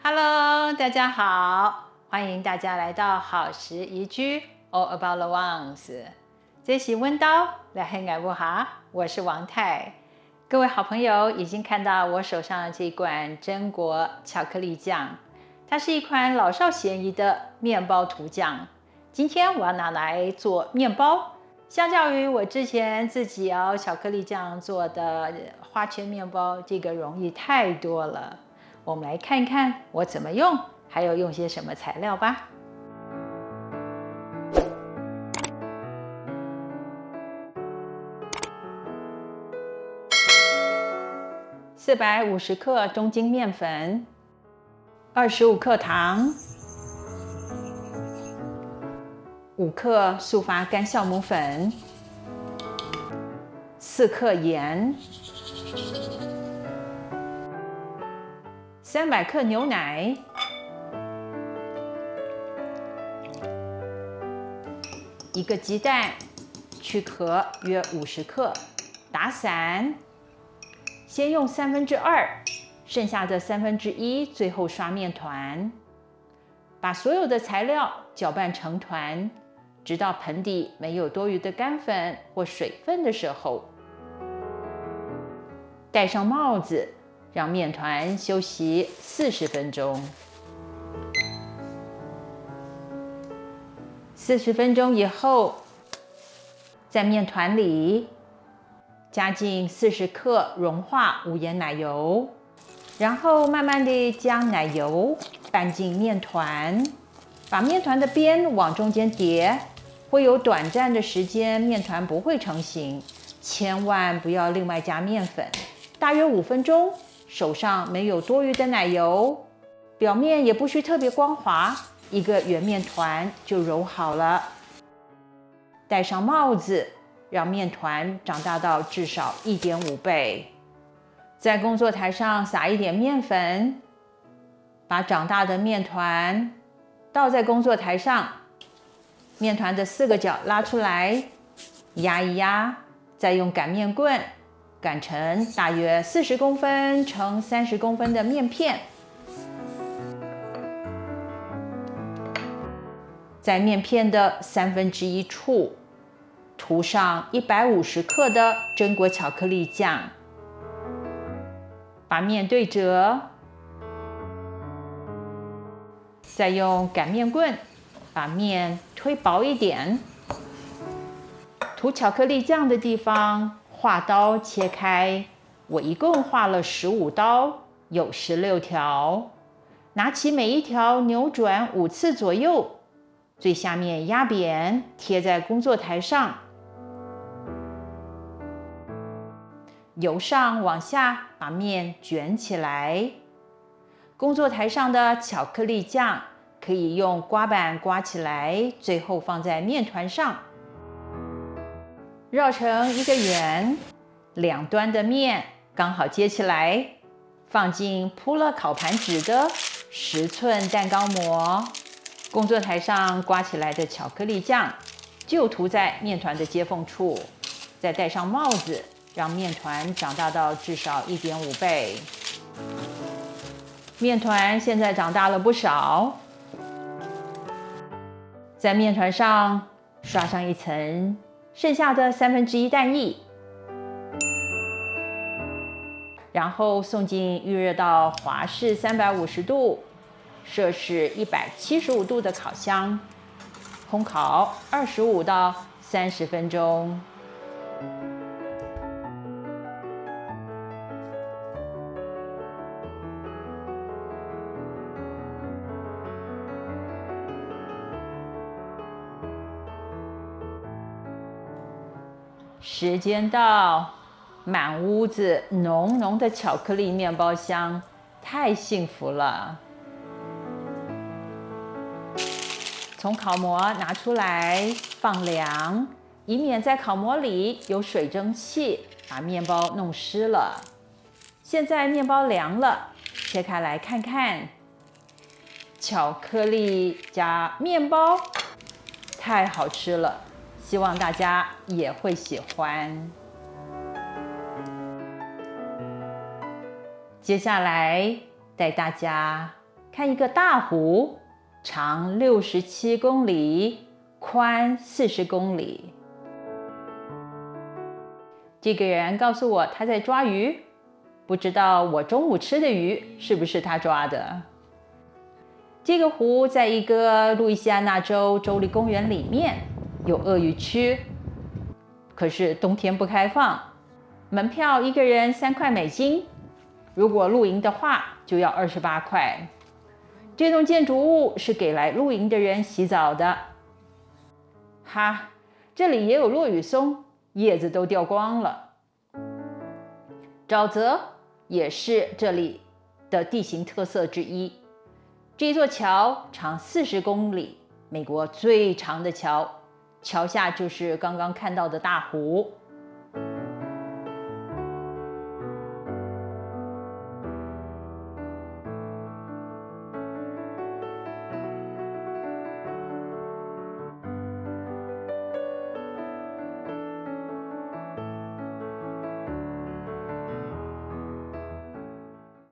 Hello，大家好，欢迎大家来到好时宜居 All About the Ones。这是温刀来黑爱不哈，我是王太。各位好朋友已经看到我手上的这罐榛果巧克力酱，它是一款老少咸宜的面包涂酱。今天我要拿来做面包，相较于我之前自己熬巧克力酱做的花圈面包，这个容易太多了。我们来看一看我怎么用，还有用些什么材料吧。450克中筋面粉，25克糖，5克速发干酵母粉，4克盐，300克牛奶，1个鸡蛋，去壳约50克，打散。先用2/3，剩下的1/3最后刷面团。把所有的材料搅拌成团，直到盆底没有多余的干粉或水分的时候。戴上帽子，让面团休息40分钟。40分钟以后，在面团里加进40克融化无盐奶油，然后慢慢地将奶油拌进面团，把面团的边往中间叠，会有短暂的时间面团不会成型，千万不要另外加面粉。大约5分钟，手上没有多余的奶油，表面也不需特别光滑，一个圆面团就揉好了。戴上帽子，让面团长大到至少1.5倍。在工作台上撒一点面粉，把长大的面团倒在工作台上，面团的4个角拉出来，压一压，再用擀面棍擀成大约40公分乘30公分的面片。在面片的1/3处涂上150克的榛果巧克力酱，把面对折，再用擀面棍把面推薄一点，涂巧克力酱的地方画刀切开，我一共画了15刀，有16条。拿起每一条扭转5次左右，最下面压扁，贴在工作台上。由上往下把面卷起来。工作台上的巧克力酱可以用刮板刮起来，最后放在面团上，绕成一个圆，两端的面刚好接起来，放进铺了烤盘纸的10寸蛋糕模。工作台上刮起来的巧克力酱就涂在面团的接缝处，再戴上帽子，让面团长大到至少1.5倍。面团现在长大了不少，在面团上刷上一层剩下的1/3蛋液，然后送进预热到华氏350度、摄氏175度的烤箱，烘烤25到30分钟。时间到，满屋子浓浓的巧克力面包香，太幸福了。从烤模拿出来放凉，以免在烤模里有水蒸气把面包弄湿了。现在面包凉了，切开来看看，巧克力加面包，太好吃了。希望大家也会喜欢。接下来带大家看一个大湖，长67公里，宽40公里。这个人告诉我他在抓鱼，不知道我中午吃的鱼是不是他抓的。这个湖在一个路易斯安那州州立公园里面，有鳄鱼区，可是冬天不开放，门票一个人3块美金，如果露营的话就要28块。这栋建筑物是给来露营的人洗澡的。哈，这里也有落羽松，叶子都掉光了。沼泽也是这里的地形特色之一。这座桥长40公里，美国最长的桥，桥下就是刚刚看到的大湖。